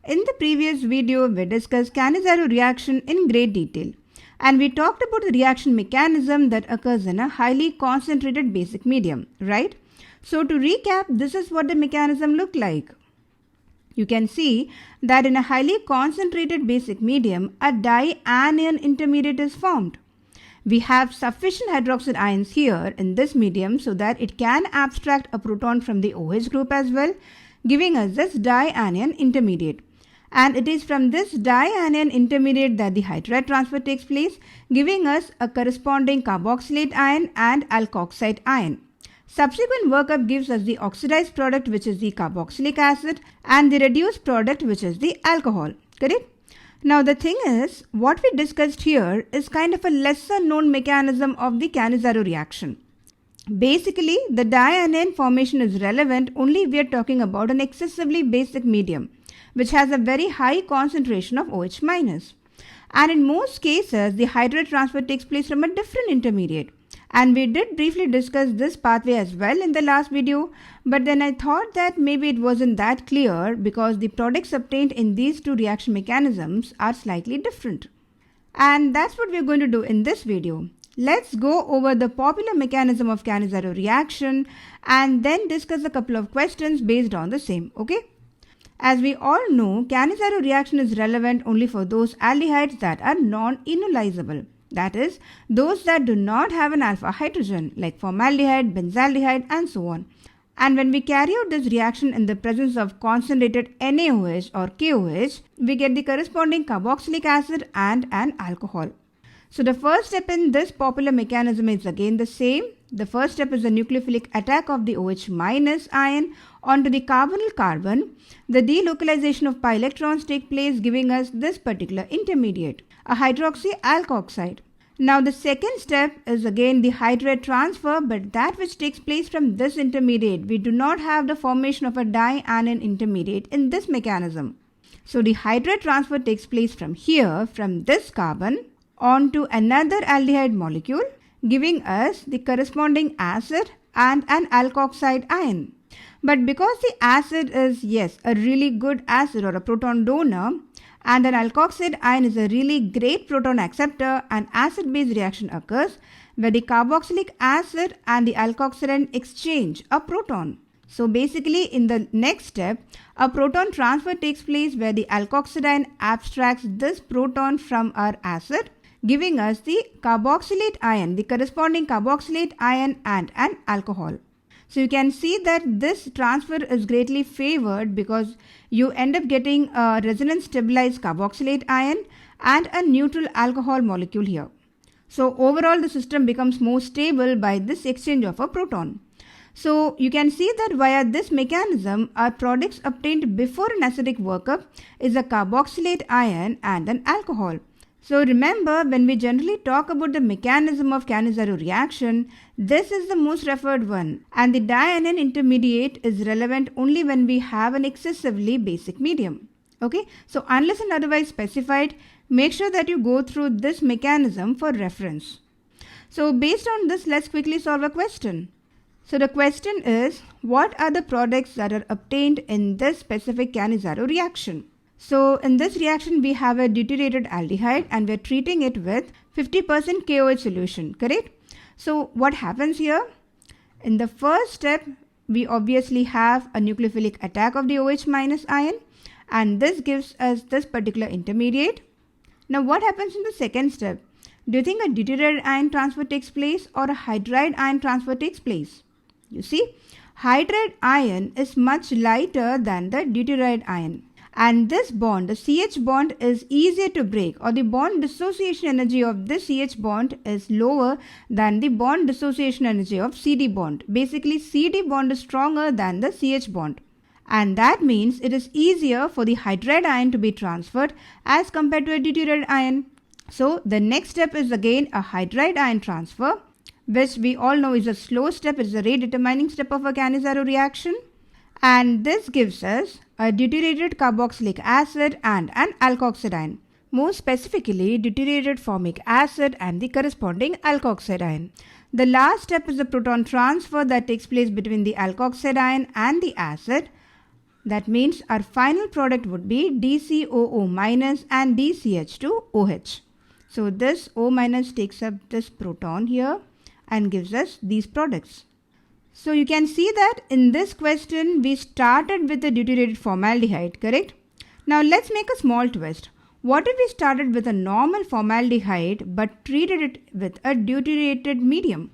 In the previous video, we discussed Cannizzaro reaction in great detail, and we talked about the reaction mechanism that occurs in a highly concentrated basic medium, right? So to recap, this is what the mechanism looked like. You can see that in a highly concentrated basic medium, a dianion intermediate is formed. We have sufficient hydroxide ions here in this medium so that it can abstract a proton from the OH group as well, giving us this dianion intermediate. And it is from this dianion intermediate that the hydride transfer takes place, giving us a corresponding carboxylate ion and alkoxide ion. Subsequent workup gives us the oxidized product, which is the carboxylic acid, and the reduced product, which is the alcohol. Correct? Now the thing is, what we discussed here is kind of a lesser known mechanism of the Cannizzaro reaction. Basically, the dianion formation is relevant only if we are talking about an excessively basic medium, which has a very high concentration of OH minus. And in most cases, the hydride transfer takes place from a different intermediate. And we did briefly discuss this pathway as well in the last video, but then I thought that maybe it wasn't that clear because the products obtained in these two reaction mechanisms are slightly different. And that's what we're going to do in this video. Let's go over the popular mechanism of Cannizzaro reaction and then discuss a couple of questions based on the same, okay? As we all know, Cannizzaro reaction is relevant only for those aldehydes that are non-enolizable. That is, those that do not have an alpha hydrogen like formaldehyde, benzaldehyde and so on. And when we carry out this reaction in the presence of concentrated NaOH or KOH, we get the corresponding carboxylic acid and an alcohol. So the first step in this popular mechanism is again the same. The first step is the nucleophilic attack of the OH minus ion onto the carbonyl carbon. The delocalization of pi electrons take place, giving us this particular intermediate, a hydroxy alkoxide. Now the second step is again the hydride transfer, but that which takes place from this intermediate. We do not have the formation of a dianion intermediate in this mechanism. So the hydride transfer takes place from here, from this carbon onto another aldehyde molecule, giving us the corresponding acid and an alkoxide ion. But because the acid is, yes, a really good acid or a proton donor, and an alkoxide ion is a really great proton acceptor, an acid-base reaction occurs where the carboxylic acid and the alkoxide ion exchange a proton. So basically in the next step, a proton transfer takes place where the alkoxide ion abstracts this proton from our acid, giving us the carboxylate ion, the corresponding carboxylate ion and an alcohol. So you can see that this transfer is greatly favored because you end up getting a resonance stabilized carboxylate ion and a neutral alcohol molecule here. So overall the system becomes more stable by this exchange of a proton. So you can see that via this mechanism, our products obtained before an acidic workup is a carboxylate ion and an alcohol. So remember, when we generally talk about the mechanism of Cannizzaro reaction, this is the most referred one, and the dianion intermediate is relevant only when we have an excessively basic medium. Okay, so unless and otherwise specified, make sure that you go through this mechanism for reference. So based on this, let's quickly solve a question. So the question is, what are the products that are obtained in this specific Cannizzaro reaction? So in this reaction, we have a deuterated aldehyde and we're treating it with 50% KOH solution, correct? So what happens here? In the first step, we obviously have a nucleophilic attack of the OH minus ion, and this gives us this particular intermediate. Now what happens in the second step? Do you think a deuterated ion transfer takes place or a hydride ion transfer takes place? You see, hydride ion is much lighter than the deuterated ion. And this bond, the CH bond, is easier to break, or the bond dissociation energy of this CH bond is lower than the bond dissociation energy of CD bond. Basically, CD bond is stronger than the CH bond. And that means it is easier for the hydride ion to be transferred as compared to a deuterated ion. So the next step is again a hydride ion transfer, which we all know is a slow step. It is a rate determining step of a Cannizzaro reaction. And this gives us a deuterated carboxylic acid and an alkoxide ion. More specifically, deuterated formic acid and the corresponding alkoxide ion. The last step is the proton transfer that takes place between the alkoxide ion and the acid. That means our final product would be DCOO minus and DCH2OH. So this O minus takes up this proton here and gives us these products. So you can see that in this question we started with the deuterated formaldehyde, correct? Now let's make a small twist. What if we started with a normal formaldehyde but treated it with a deuterated medium?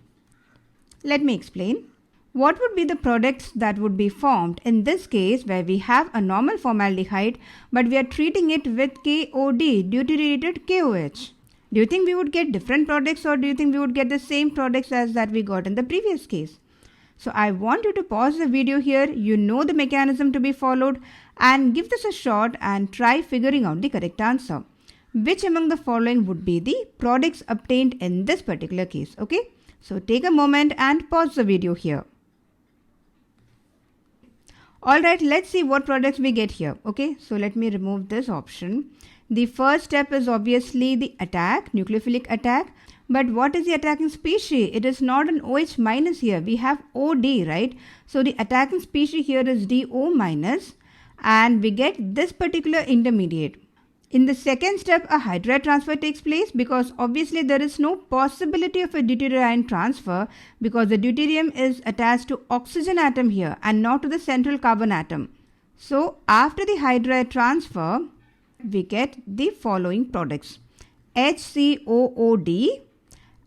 Let me explain. What would be the products that would be formed in this case where we have a normal formaldehyde but we are treating it with KOD, deuterated KOH? Do you think we would get different products, or do you think we would get the same products as that we got in the previous case? So I want you to pause the video here, you know the mechanism to be followed, and give this a shot and try figuring out the correct answer. Which among the following would be the products obtained in this particular case? Okay, so take a moment and pause the video here. Alright, let's see what products we get here. Okay, so let me remove this option. The first step is obviously the attack, nucleophilic attack. But what is the attacking species? It is not an OH minus here. We have OD, right? So the attacking species here is DO minus, and we get this particular intermediate. In the second step, a hydride transfer takes place because obviously there is no possibility of a deuterated ion transfer because the deuterium is attached to oxygen atom here and not to the central carbon atom. So after the hydride transfer, we get the following products: HCOOD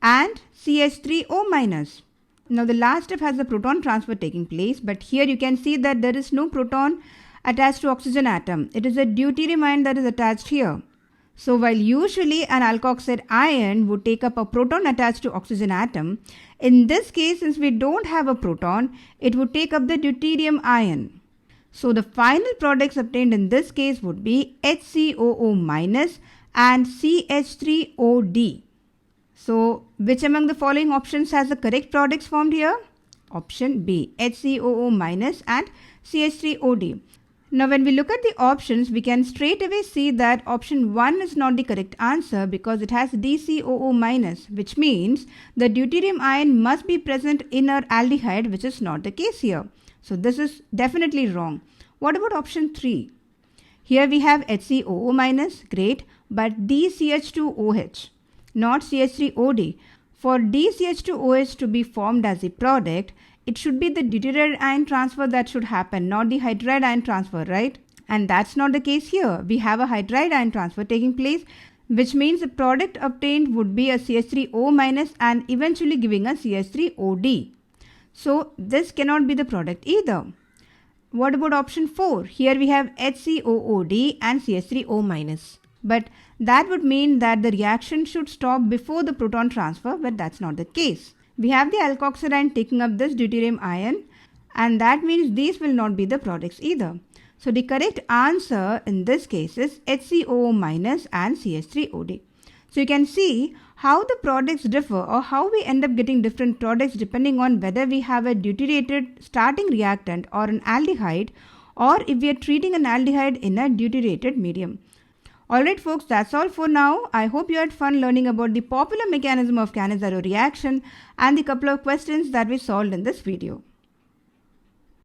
and CH3O minus. Now the last step has the proton transfer taking place, but here you can see that there is no proton attached to oxygen atom. It is a deuterium ion that is attached here. So while usually an alkoxide ion would take up a proton attached to oxygen atom, in this case, since we don't have a proton, it would take up the deuterium ion. So the final products obtained in this case would be HCOO minus and CH3OD. So which among the following options has the correct products formed here? Option B, HCOO minus and CH3OD. Now when we look at the options, we can straight away see that option 1 is not the correct answer because it has DCOO minus, which means the deuterium ion must be present in our aldehyde, which is not the case here. So this is definitely wrong. What about option 3? Here we have HCOO minus, great, but DCH2OH, not CH3OD. For DCH2OH to be formed as a product, it should be the deuterated ion transfer that should happen, not the hydride ion transfer, right? And that's not the case here. We have a hydride ion transfer taking place, which means the product obtained would be a CH3O minus and eventually giving a CH3OD. So this cannot be the product either. What about option 4? Here we have HCOOD and CH3O minus. But that would mean that the reaction should stop before the proton transfer, but that's not the case. We have the alkoxide ion taking up this deuterium ion, and that means these will not be the products either. So the correct answer in this case is HCOO minus and CH3OD. So you can see how the products differ or how we end up getting different products depending on whether we have a deuterated starting reactant or an aldehyde, or if we are treating an aldehyde in a deuterated medium. Alright folks, that's all for now. I hope you had fun learning about the popular mechanism of Cannizzaro reaction and the couple of questions that we solved in this video.